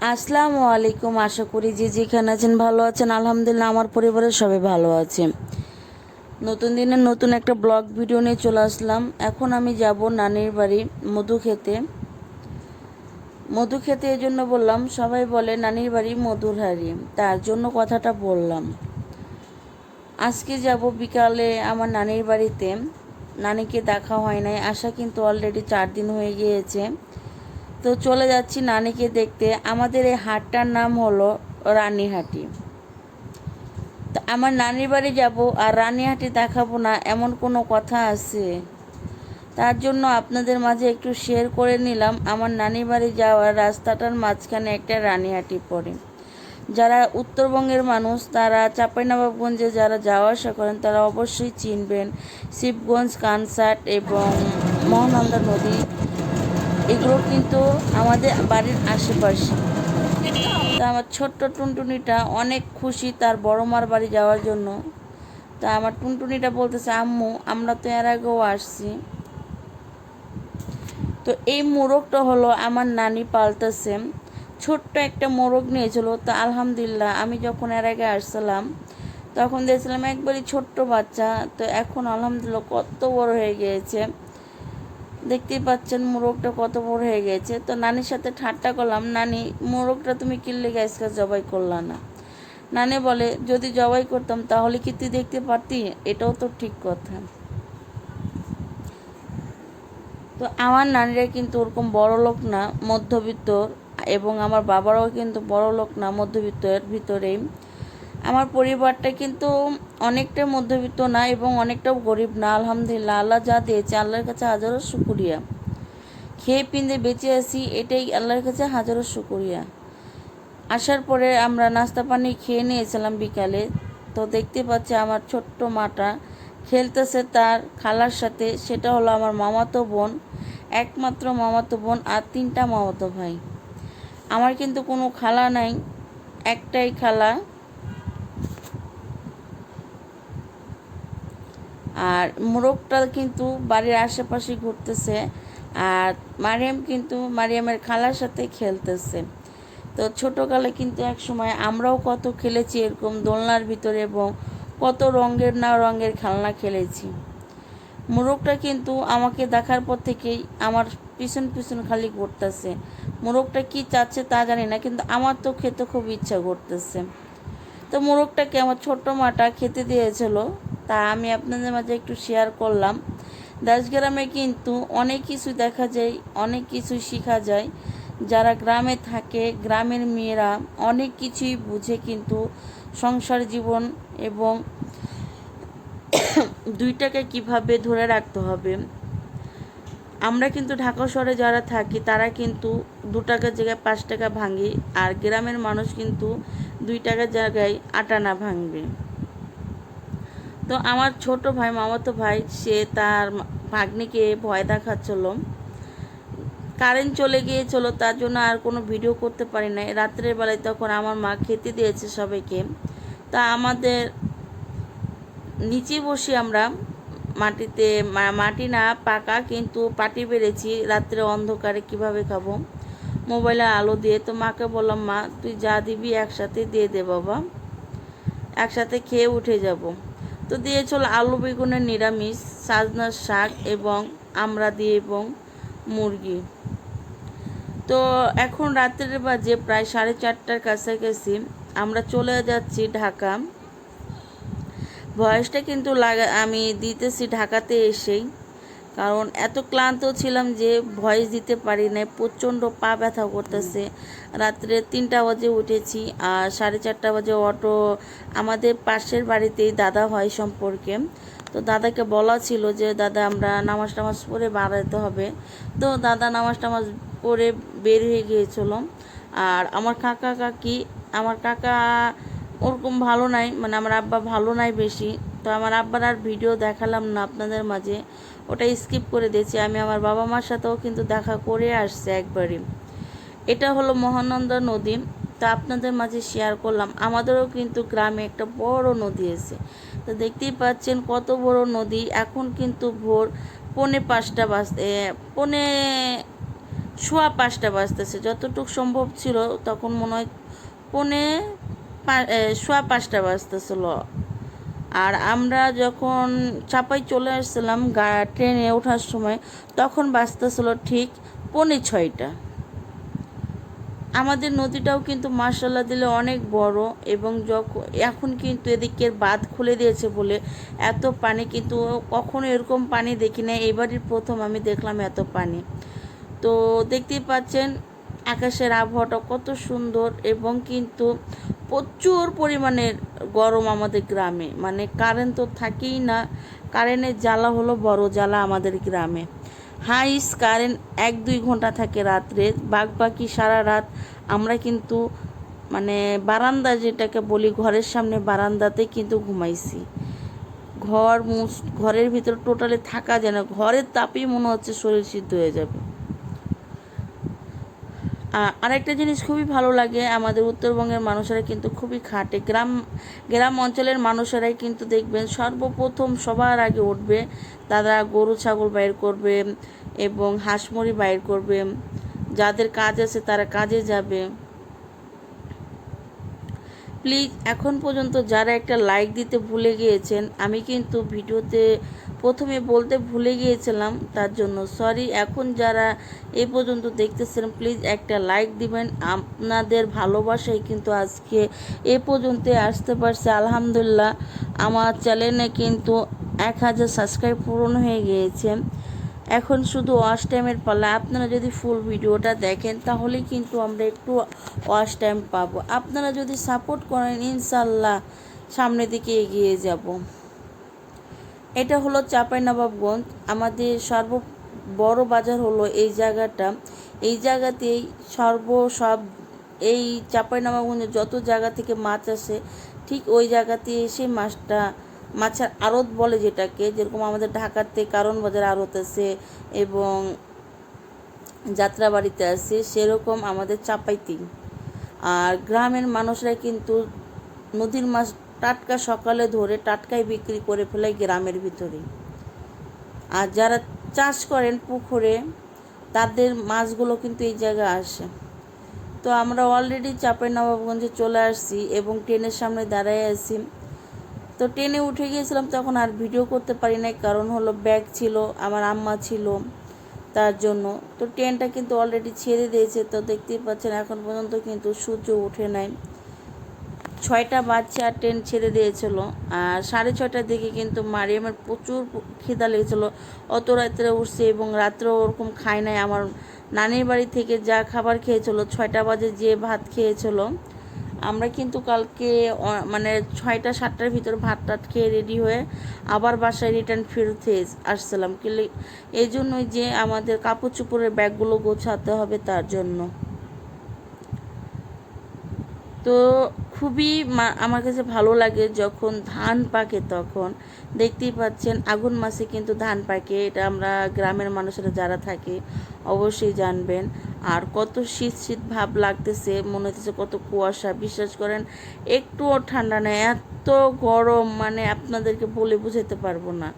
আসসালামু আলাইকুম। আশা করি যে যেখানে আছেন ভালো আছেন। আলহামদুলিল্লাহ আমার পরিবারের সবাই ভালো আছে। নতুন দিনের নতুন একটা ব্লগ ভিডিও নিয়ে চলে আসলাম। এখন আমি যাব নানির বাড়ি মধু খেতে। মধু খেতে এই জন্য বললাম, সবাই বলে নানির বাড়ি মধুর হাড়ি, তার জন্য কথাটা বললাম। আজকে যাব বিকালে আমার নানির বাড়িতে। নানিকে দেখা হয় নাই, আসা কিন্তু অলরেডি 4 দিন হয়ে গিয়েছে। তো চলে যাচ্ছি নানিকে দেখতে। আমাদের এই হাটটার নাম হলো রানীহাটি। তো আমার নানির বাড়ি যাব আর রানীহাটি দেখাবো না, এমন কোনো কথা আছে? তার জন্য আপনাদের মাঝে একটু শেয়ার করে নিলাম। আমার নানির বাড়ি যাওয়ার রাস্তাটার মাঝখানে একটা রানীহাটি পড়ে। যারা উত্তরবঙ্গের মানুষ, তারা চাঁপাইনবাবগঞ্জে যারা যাওয়া আসা করেন, তারা অবশ্যই চিনবেন শিবগঞ্জ, কানসাট এবং মহানন্দা নদী। এগুলো কিন্তু আমাদের বাড়ির আশেপাশে। তা আমার ছোট্ট টুনটুনিটা অনেক খুশি তার বড় মার বাড়ি যাওয়ার জন্য। তা আমার টুনটুনিটা বলতেছে, আম্মু আমরা তো এর আগেও আসছি। তো এই মোরগটা হলো আমার নানি পালতেছে। ছোট্ট একটা মোরগ নিয়েছিল। তো আলহামদুলিল্লাহ আমি যখন এর আগে আসছিলাম তখন দেখছিলাম একবারই ছোট্ট বাচ্চা। তো এখন আলহামদুলিল্লাহ কত বড় হয়ে গিয়েছে। দেখতেই পাচ্ছেন মোরগটা কত বড় হয়ে গেছে। তো নানির সাথে ঠাট্টা করলাম, নানি মোরগটা তুমি কিনলে গ্যাসকে জবাই করলা না? নানি বলে, যদি জবাই করতাম তাহলে কি তুই দেখতে পারতি? এটাও তো ঠিক কথা। তো আমার নানিরা কিন্তু ওরকম বড় লোক না, মধ্যবিত্ত। এবং আমার বাবারাও কিন্তু বড় লোক না, মধ্যবিত্তের ভিতরেই। আমার পরিবারটা কিন্তু অনেকটা মধ্যবিত্ত না এবং অনেকটাও গরিব না। আলহামদুলিল্লাহ আল্লাহ যা দিয়েছে আল্লাহর কাছে হাজারো শুকরিয়া। খেয়ে পিঁধে বেঁচে আছি, এটাই আল্লাহর কাছে হাজারো শুকরিয়া। আসার পরে আমরা নাস্তা পানি খেয়ে নিয়েছিলাম বিকালে। তো দেখতে পাচ্ছি আমার ছোট্ট মাটা খেলতেছে তার খালার সাথে। সেটা হলো আমার মামাতো বোন, একমাত্র মামাতো বোন আর 3টা মামাতো ভাই। আমার কিন্তু কোনো খালা নাই, একটাই খালা। আর মোরগটা কিন্তু বাড়ির আশেপাশে ঘুরতেছে। আর মারিয়ামের খালার সাথে খেলতেছে। তো ছোটোকালে কিন্তু এক সময় আমরাও কত খেলেছি এরকম দোলনার ভিতরে, এবং কত রঙের না রঙের খেলনা খেলেছি। মোরগটা কিন্তু আমাকে দেখার পর থেকেই আমার পিছন পিছন খালি ঘুরতেছে। মোরগটা কি চাচ্ছে তা জানি না, কিন্তু আমার তো খেতে খুব ইচ্ছা করতেছে। তো মোরগটাকে আমার ছোট্ট মাটা খেতে দিয়েছিল, তা আমি আপনাদের মাঝে একটু শেয়ার করলাম। দেশগ্রামে কিন্তু অনেক কিছু দেখা যায়, অনেক কিছু শেখা যায়। যারা গ্রামে থাকে, গ্রামের মেয়েরা অনেক কিছুই বুঝে কিন্তু সংসার জীবন এবং দুইটাকে কিভাবে ধরে রাখতে হবে। আমরা কিন্তু ঢাকা শহরে যারা থাকি তারা কিন্তু 2 টাকার জায়গায় 5 টাকা ভাঙি, আর গ্রামের মানুষ কিন্তু 2 টাকার জায়গায় 8 আনা ভাঙবে। তো আমার ছোট ভাই, মামাতো ভাই, সে তার ভাগ্নিকে ভয় দেখাচ্ছিল। কারেন্ট চলে গিয়েছিল, তার জন্য আর কোনো ভিডিও করতে পারি নাই। রাত্রের বেলায় তখন আমার মা খেতে দিয়েছে সবাইকে। তা আমাদের নিচে বসে আমরা মাটিতে, মাটি না পাকা কিন্তু পাটি বেড়েছি, রাত্রে অন্ধকারে কিভাবে খাবো মোবাইলে আলো দিয়ে। তো মাকে বললাম, মা তুই যা দিবি একসাথে দিয়ে দে বাবা, একসাথে খেয়ে উঠে যাব। তো দিয়েছিল আলু বেগুনের নিরামিষ, সাজনার শাক এবং আমড়া দিয়ে এবং মুরগি। তো এখন রাত্রের বাজে প্রায় 4:30টার কাছাকাছি। আমরা চলে যাচ্ছি ঢাকা। ভয়েসটা কিন্তু আমি দিতেছি ঢাকাতে এসেই, কারণ এত ক্লান্ত ছিলাম যে ভয়েস দিতে পারি না। প্রচণ্ড পা ব্যথা করতেছে। রাত্রে 3টা বাজে উঠেছি, আর 4:30 বাজে অটো। আমাদের পাশের বাড়িতেই দাদা হয় সম্পর্কে। তো দাদাকে বলা ছিল যে দাদা আমরা নামাজ টামাজ পড়ে বাড়াতে হবে। তো দাদা নামাজ টামাজ পড়ে বের হয়ে গিয়েছিল। আর আমার আমার কাকা ওরকম ভালো নাই, মানে আমার আব্বা ভালো নাই বেশি। তো আমার আব্বার আর ভিডিও দেখালাম না আপনাদের মাঝে, ওটা স্কিপ করে দিয়েছি। আমি আমার বাবা মার সাথেও কিন্তু দেখা করে আসছি একবারই। এটা হলো মহানন্দা নদী। তা আপনাদের মাঝে শেয়ার করলাম। আমাদেরও কিন্তু গ্রামে একটা বড় নদী আছে। তো দেখতেই পাচ্ছেন কত বড় নদী। এখন কিন্তু ভোর 4:45 বাজতে, পৌনে সোয়া 5টা বাজতেছে, যতটুকু সম্ভব ছিল তখন মনে হয় পৌনে সোয়া 5টা বাজতেছিল। আর আমরা যখন চাপাই চলে আসছিলাম ট্রেনে ওঠার সময়, তখন বাজতেছিল ঠিক পৌনে 6টা। আমাদের নদীটাও কিন্তু মার্শাল্লাহ দিলে অনেক বড়, এবং যখন এখন কিন্তু এদিকের বাঁধ খুলে দিয়েছে বলে এত পানি, কিন্তু কখনো এরকম পানি দেখি না, এবারই প্রথম আমি দেখলাম এত পানি। তো দেখতেই পাচ্ছেন আকাশের আবহাওয়াটা কত সুন্দর, এবং কিন্তু প্রচুর পরিমাণের গরম আমাদের গ্রামে, মানে কারেন্ট তো থাকেই না। কারেন্টের জ্বালা হলো বড় জ্বালা আমাদের গ্রামে। হাইস কারেন্ট 1-2 ঘন্টা থাকে রাত্রে, বাকি সারা রাত আমরা কিন্তু মানে বারান্দা, যেটাকে বলি ঘরের সামনে বারান্দাতে কিন্তু ঘুমাইছি। ঘরের ভিতরে টোটালি থাকা যায় না, ঘরের তাপেই মনে হচ্ছে শরীর সিদ্ধ হয়ে যাবে। আরেকটা জিনিস খুবই ভালো লাগে, আমাদের উত্তরবঙ্গের মানুষেরা কিন্তু খুবই খাটে। গ্রাম অঞ্চলের মানুষেরাই কিন্তু দেখবেন সর্বপ্রথম সবার আগে উঠবে, তারা গরু ছাগল বাইর করবে এবং হাঁস মুরগি বাইর করবে, যাদের কাজ আছে তারা কাজে যাবে। প্লিজ এখন পর্যন্ত যারা একটা লাইক দিতে ভুলে গিয়েছেন, আমি কিন্তু ভিডিওতে প্রথমে বলতে ভুলে গিয়েছিলাম, তার জন্য সরি। এখন যারা এ পর্যন্ত দেখতেছেন প্লিজ একটা লাইক দিবেন, আপনাদের ভালোবাসাই কিন্তু আজকে এ পর্যন্ত আসতে পারছে। আলহামদুলিল্লাহ, আমার চ্যানেলে কিন্তু 1000 সাবস্ক্রাইব পূরণ হয়ে গিয়েছে। এখন শুধু ওয়াচ টাইমের পালা। আপনারা যদি ফুল ভিডিওটা দেখেন তাহলেই কিন্তু আমরা একটু ওয়াচ টাইম পাবো। আপনারা যদি সাপোর্ট করেন ইনশাল্লাহ সামনের দিকে এগিয়ে যাব। এটা হলো চাঁপাইনবাবগঞ্জ, আমাদের বড় বাজার হলো এই জায়গাটা। এই জায়গাতেই সব এই চাঁপাইনবাবগঞ্জে যত জায়গা থেকে মাছ আসে, ঠিক ওই জায়গাতে এসে মাছের আড়ত বলে যেটাকে, যেরকম আমাদের ঢাকাতে কারণ বাজার আড়ত আছে এবং যাত্রাবাড়িতে আছে, সেরকম আমাদের চাপাইতেই। আর গ্রামের মানুষরা কিন্তু নদীর মাছ টাটকা সকালে ধরে টাটকাই বিক্রি করে ফেলে গ্রামের ভিতরে। আর যারা চাষ করেন পুকুরে, তাদের মাছগুলো কিন্তু এই জায়গায় আসে। তো আমরা অলরেডি চাঁপাইনবাবগঞ্জে চলে আসছি এবং ট্রেনের সামনে দাঁড়ায় আছি। তো ট্রেনে উঠে গিয়েছিলাম, তখন আর ভিডিও করতে পারি নাই, কারণ হলো ব্যাগ ছিল, আমার আম্মা ছিল, তার জন্য। তো ট্রেনটা কিন্তু অলরেডি ছেড়ে দিয়েছে, তো দেখতেই পাচ্ছেন এখন পর্যন্ত কিন্তু সূর্য উঠে নাই। 6টা বাজছে আর ট্রেন ছেড়ে দিয়েছিল। আর 6:30টার দিকে কিন্তু মারিয়ামের প্রচুর খিদা লেগেছিলো, অত রাত্রে উঠছে এবং রাত্রেও ওরকম খায় নাই। আমার নানির বাড়ি থেকে যা খাবার খেয়েছিল, 6টা বাজে যে ভাত খেয়েছিল, আমরা কিন্তু কালকে মানে 6টা-7টার ভিতর ভাত টাত খেয়ে রেডি হয়ে আবার বাসায় রিটার্ন ফেরত আসছিলাম। এই জন্যই যে আমাদের কাপড় চোপড়ের ব্যাগগুলো গোছাতে হবে, তার জন্য। তো খুবই আমার কাছে ভালো লাগে যখন ধান পাকে, তখন দেখতেই পাচ্ছেন আগুন মাসে কিন্তু ধান পাকে, এটা আমরা গ্রামের মানুষেরা যারা থাকে অবশ্যই জানবেন। আর কত শীত শীত ভাব লাগতেছে, মনে হচ্ছে কত কুয়াশা, বিশ্বাস করেন একটুও ঠান্ডা নেই, এত গরম, মানে আপনাদেরকে বলে বুঝাতে পারবো না।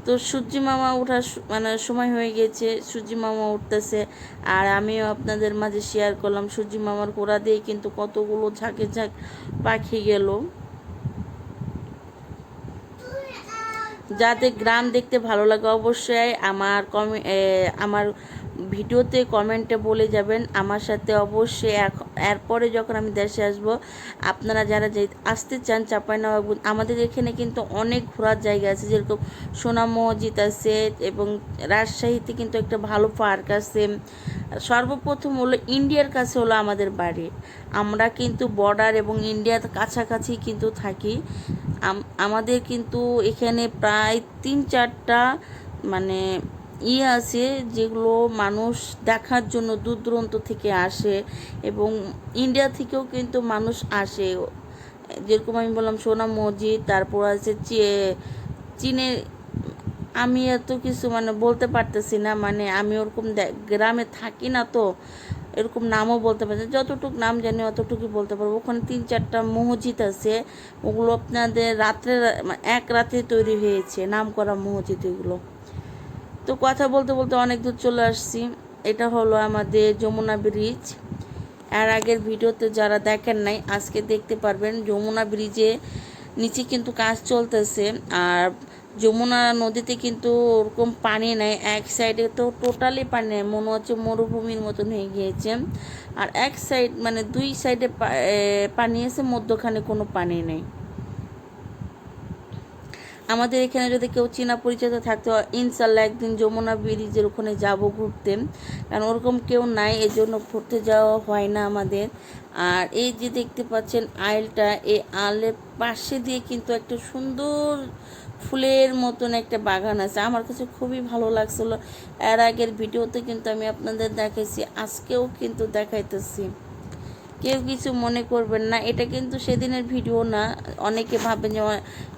তো সূর্যি মামা ওঠার মানে সময় হয়ে গেছে, সূর্যি মামা উঠতেছে, আর আমিও আপনাদের মাঝে শেয়ার করলাম সূর্যি মামার কোড়া দিয়ে কিন্তু কতগুলো ঝাঁকে পাখি গেল। যাদের গ্রাম দেখতে ভালো লাগে অবশ্যই আমার ভিডিওতে কমেন্টে বলে যাবেন। আমার সাথে অবশ্যই এরপরে যখন আমি দেশে আসব, আপনারা যারা আসতে চান চাঁপাইনবাবগঞ্জ, আমাদের এখানে কিন্তু অনেক ঘোরার জায়গা আছে, যেরকম সোনাম মসজিদ আছে এবং রাজশাহীতে কিন্তু একটা ভালো পার্ক আছে। সর্বপ্রথম হলো ইন্ডিয়ার কাছে হলো আমাদের বাড়ি, আমরা কিন্তু বর্ডার এবং ইন্ডিয়ার কাছাকাছি কিন্তু থাকি। আমাদের কিন্তু এখানে প্রায় 3-4টা মানে আছে, যেগুলো মানুষ দেখার জন্য দূর দূরান্ত থেকে আসে, এবং ইন্ডিয়া থেকেও কিন্তু মানুষ আসে। যেরকম আমি বললাম সোনাম মসজিদ, তারপর আছে চীনের, আমি এত কিছু মানে বলতে পারতেছি না, মানে আমি ওরকম গ্রামে থাকি না, তো এরকম নামও বলতে পারছি, যতটুকু নাম জানি অতটুকুই বলতে পারবো। ওখানে 3-4টা মসজিদ আছে, ওগুলো আপনাদের এক রাতে তৈরি হয়েছে, নাম করা মসজিদ এগুলো। তো কথা বলতে বলতে অনেক দূর চলে আসছি। এটা হলো আমাদের যমুনা ব্রিজ। এর আগের ভিডিওতে যারা দেখেন নাই আজকে দেখতে পারবেন। যমুনা ব্রিজে নিচে কিন্তু কাজ চলতেছে, আর যমুনা নদীতে কিন্তু ওরকম পানি নেই। এক সাইডে তো টোটালি পানি নেই, মনে হচ্ছে মরুভূমির মতন হয়ে গিয়েছে। আর এক সাইড মানে দুই সাইডে পানি আছে, মধ্যখানে কোনো পানি নেই। আমাদের এখানে যদি কেউ চীনা পরিচিত থাকতো, ইনশাল্লাহ একদিন যমুনা ব্রিজের ওখানে যাব ঘুরতে, কারণ ওরকম কেউ নাই, এই জন্য ঘুরতে যাওয়া হয় না আমাদের। আর এই যে দেখতে পাচ্ছেন আইলটা, এই আইলের পাশে দিয়ে কিন্তু একটা সুন্দর ফুলের মতন একটা বাগান আছে। আমার কাছে খুবই ভালো লাগছিল। এর আগের ভিডিওতে কিন্তু আমি আপনাদের দেখাইছি, আজকেও কিন্তু দেখাইতেছি। কেউ কিছু মনে করবেন না, এটা কিন্তু সেদিনের ভিডিও না। অনেকে ভাবেন যে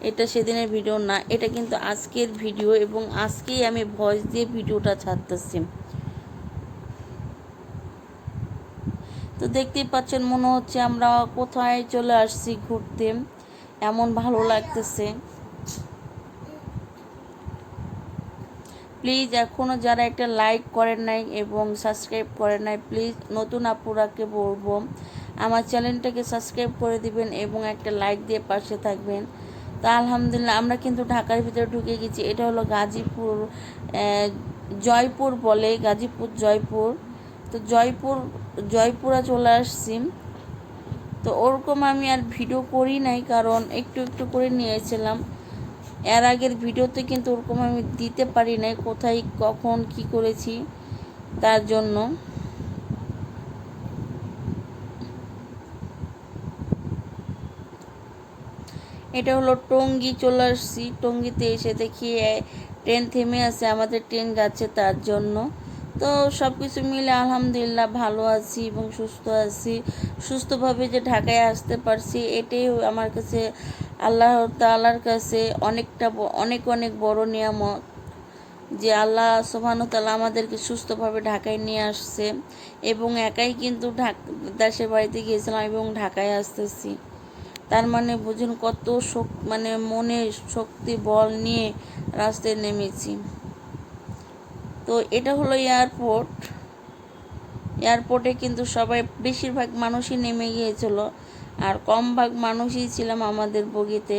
এটা সেদিনের ভিডিও না, এটা কিন্তু আজকের ভিডিও, এবং আজকেই আমি ভয়েস দিয়ে ভিডিওটা ছাড়তেছি। তো দেখতেই পাচ্ছেন, মনে হচ্ছে আমরা কোথায় চলে আসছি ঘুরতে, এমন ভালো লাগতেছে। প্লিজ এখনও যারা একটা লাইক করেন নাই এবং সাবস্ক্রাইব করেন নাই, প্লিজ নতুন আপুরাকে বলবো আমার চ্যানেলটাকে সাবস্ক্রাইব করে দিবেন এবং একটা লাইক দিয়ে পাশে থাকবেন। তা আলহামদুলিল্লাহ আমরা কিন্তু ঢাকার ভিতরে ঢুকে গেছি। এটা হলো গাজীপুর, জয়পুর বলে, গাজীপুর জয়পুর। তো জয়পুরা চলে আসছি। তো ওরকম আমি আর ভিডিও করি নাই, কারণ একটু একটু করে নিয়েছিলাম। এর আগের ভিডিওতে কিন্তু ওরকম আমি দিতে পারি নাই কোথায় কখন কি করেছি, তার জন্য। এটা হলো টঙ্গী, চলে আসছি। টঙ্গীতে এসে দেখি ট্রেন থেমে আছে, আমাদের ট্রেন যাচ্ছে তার জন্য। তো সব কিছু মিলে আলহামদুলিল্লাহ ভালো আছি এবং সুস্থ আছি। সুস্থভাবে যে ঢাকায় আসতে পারছি, এটাই আমার কাছে আল্লাহ তাআলার কাছে অনেক অনেক বড় নিয়ামত, যে আল্লাহ সুবহানাহু ওয়া তাআলা আমাদেরকে সুস্থভাবে ঢাকায় নিয়ে আসছে। এবং একাই কিন্তু দেশের বাড়িতে গিয়েছিলাম এবং ঢাকায় আসতেছি। তার মানে বুঝুন কত মানে মনের শক্তি বল নিয়ে রাস্তায় নেমেছি। তো এটা হলো এয়ারপোর্টে কিন্তু সবাই, বেশিরভাগ মানুষই নেমে গিয়েছিল, আর কম ভাগ মানুষই ছিলাম আমাদের বগিতে।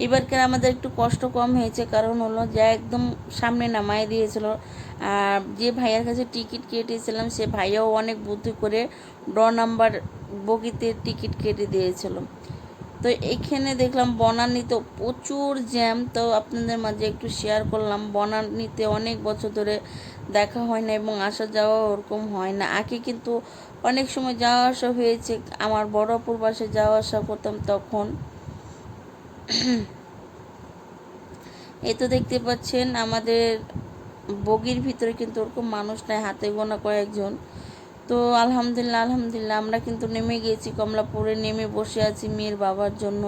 এবারকার আমাদের একটু কষ্ট কম হয়েছে, কারণ হলো যে একদম সামনে নামাই দিয়েছিল। আর যে ভাইয়ার কাছে টিকিট কেটেছিলাম, সে ভাইয়াও অনেক বুদ্ধি করে নাম্বার বগিতে টিকিট কেটে দিয়েছিল। তো এখানে দেখলাম বনানীতে প্রচুর জ্যাম। তো আপনাদের মাঝে একটু শেয়ার করলাম, বনানীতে অনেক বছর ধরে দেখা হয় না এবং আসা যাওয়া ওরকম হয় না। আগে কিন্তু অনেক সময় যাওয়া আসা হয়েছে, আমার বড় অপুর বাসে যাওয়া আসা করতাম তখন। এই তো দেখতে পাচ্ছেন আমাদের বগির ভিতরে কিন্তু ওরকম মানুষ নাই, হাতে গোনা কয়েকজন। তো আলহামদুলিল্লাহ আমরা কিন্তু নেমে গিয়েছি কমলাপুরে, নেমে বসে আছি মেয়ের বাবার জন্য।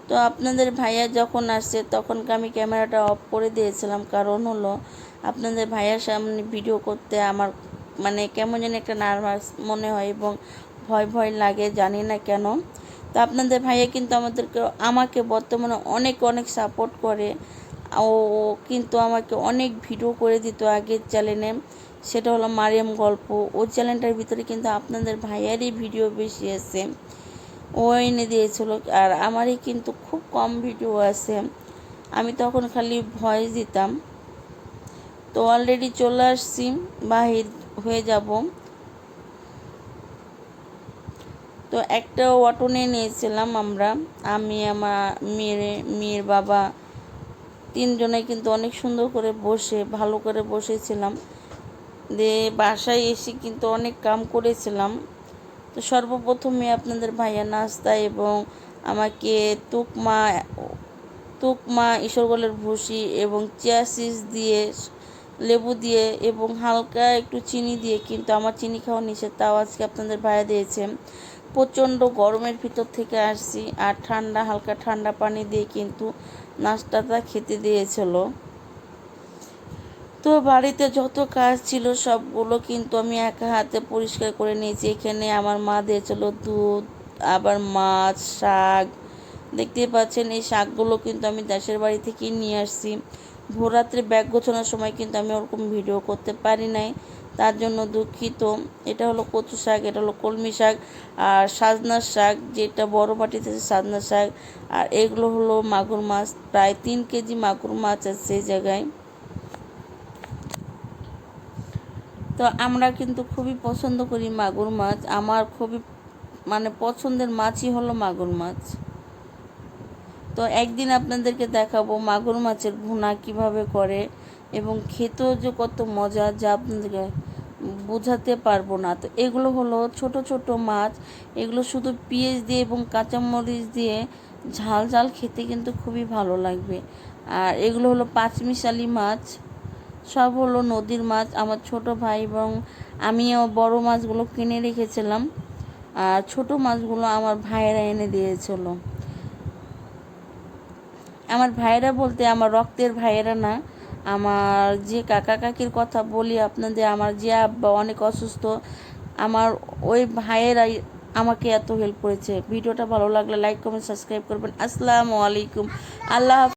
তো আপনাদের ভাইয়া যখন আসছে তখন আমি ক্যামেরাটা অফ করে দিয়েছিলাম, কারণ হলো আপনাদের ভাইয়ার সামনে ভিডিও করতে আমার মানে কেমন যেন একটা নার্ভাস মনে হয় এবং ভয় ভয় লাগে, জানি না কেন। তো আপনাদের ভাইয়া কিন্তু আমাকে বর্তমানে অনেক অনেক সাপোর্ট করে। ও কিন্তু আমাকে অনেক ভিডিও করে দিত আগের চ্যানেলে, সেটা হলো মারিয়াম গল্প। ওই চ্যানেলটার ভিতরে কিন্তু আপনাদের ভাইয়ারই ভিডিও বেশি আছে, ও এনে দিয়েছিল। আর আমারই কিন্তু খুব কম ভিডিও আছে, আমি তখন খালি ভয়েস দিতাম। তো অলরেডি চলে আসছি, বাহির হয়ে যাব। তো একটা অটো নিয়ে নিয়েছিলাম আমরা, আমি, আমার মেয়ের বাবা, তিনজনে কিন্তু অনেক সুন্দর করে ভালো করে বসেছিলাম। দিয়ে বাসায় এসে কিন্তু অনেক কাম করেছিলাম। তো সর্বপ্রথমে আপনাদের ভাইয়া নাস্তা এবং আমাকে তুকমা ঈশ্বরগোলের ভুসি এবং চিয়া সিড দিয়ে, লেবু দিয়ে এবং হালকা একটু চিনি দিয়ে, কিন্তু আমার চিনি খাওয়া নিষেধ, তাও আজকে আপনাদের ভাইয়া দিয়েছে। প্রচণ্ড গরমের ভিতর থেকে আসছি, আর হালকা ঠান্ডা পানি দিয়ে কিন্তু নাস্তাটা খেতে দিয়েছিল। তো বাড়িতে যত কাজ ছিল সবগুলো কিন্তু আমি একা হাতে পরিষ্কার করে নিয়েছি। এখানে আমার মা দিয়েছিল দুধ, আবার মাছ, শাক। দেখতেই পাচ্ছেন এই শাকগুলো কিন্তু আমি দেশের বাড়ি থেকেই নিয়ে আসছি। ভোররাত্রে ব্যাগ গোছানোর সময় কিন্তু আমি ওরকম ভিডিও করতে পারি নাই, তার জন্য দুঃখিত। এটা হলো কচু শাক, এটা হলো কলমি শাক, আর সাজনার শাক, যেটা বড় বাটিতে সাজনা শাক, আর এগুলো হলো মাগুর মাছ। প্রায় 3 কেজি মাগুর মাছ আছে সেই জায়গায়। তো আমরা কিন্তু খুবই পছন্দ করি মাগুর মাছ। আমার খুবই পছন্দের মাছই হলো মাগুর মাছ। তো একদিন আপনাদেরকে দেখাবো মাগুর মাছের ভুনা কিভাবে করে, এবং খেতেও যে কত মজা, যা আপনাদেরকে বোঝাতে পারবো না। তো এগুলো হলো ছোট ছোট মাছ, এগুলো শুধু পেঁয়াজ দিয়ে এবং কাঁচামরিচ দিয়ে ঝাল ঝাল খেতে কিন্তু খুবই ভালো লাগবে। আর এগুলো হলো পাঁচমিশালি মাছ, সব হলো নদীর মাছ। আমার ছোট ভাই এবং আমিও বড় মাছগুলো কিনে রেখেছিলাম, আর ছোট মাছগুলো আমার ভাইয়েরা এনে দিয়েছিল। আমার ভাইয়েরা বলতে আমার রক্তের ভাইয়েরা না, আমার যে কাকা কাকির কথা বলি আপনাদের, আমার যে আব্বা অনেক অসুস্থ, আমার ওই ভাইয়েরাই আমাকে এত হেল্প করেছে। ভিডিওটা ভালো লাগলে লাইক কমেন্ট সাবস্ক্রাইব করবেন। আসসালামু আলাইকুম। আল্লাহ